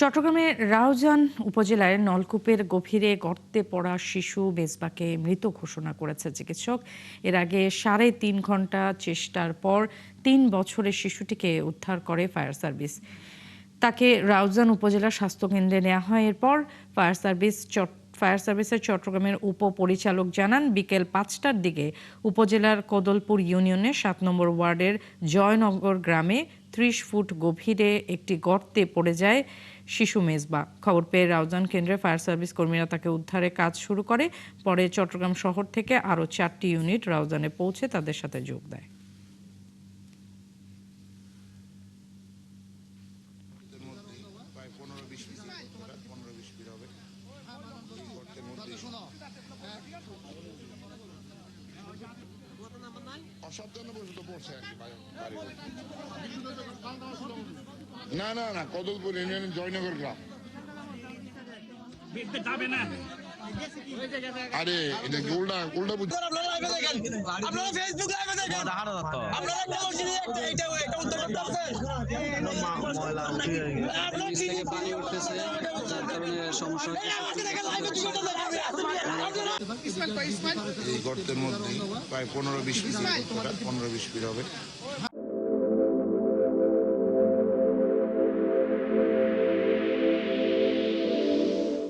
চট্টগ্রামের রাউজান উপজেলায় নলকূপের গভীরে গর্তে পড়া শিশু মেজবাকে মৃত ঘোষণা করেছে চিকিৎসক। এর আগে ৩.৫ ঘন্টা চেষ্টার পর ৩ বছরের শিশুটিকে উদ্ধার করে ফায়ার সার্ভিস। তাকে রাউজান উপজেলা স্বাস্থ্যকেন্দ্রে নেওয়া হয়। এরপর ফায়ার সার্ভিসের চট্টগ্রামের উপপরিচালক জানান, বিকেল ৫টার দিকে উপজেলার কদলপুর ইউনিয়নের ৭ নম্বর ওয়ার্ডের জয়নগর গ্রামে ৩০ ফুট গভীরে একটি গর্তে পড়ে যায় শিশু মেজবা। খবর পেয়ে রাউজান কেন্দ্রে ফায়ার সার্ভিস কর্মীরা তাকে উদ্ধারে কাজ শুরু করে। পরে চট্টগ্রাম শহর থেকে আরও ৪টি ইউনিট রাউজানে পৌঁছে তাদের সাথে যোগ দেয়। না না না, কদলপুর ইউনিয়নের জয়নগর গ্রাম। আরে এটা উল্টা উল্টা আপনারা ফেসবুক লাইভে দেখেন, আপনারা এটা উত্তর করতে পারছেন। পানি উঠতেছে, যার কারণে সমস্যা হচ্ছে। এই গর্তের মধ্যে প্রায় 15-20 ফিট হবে।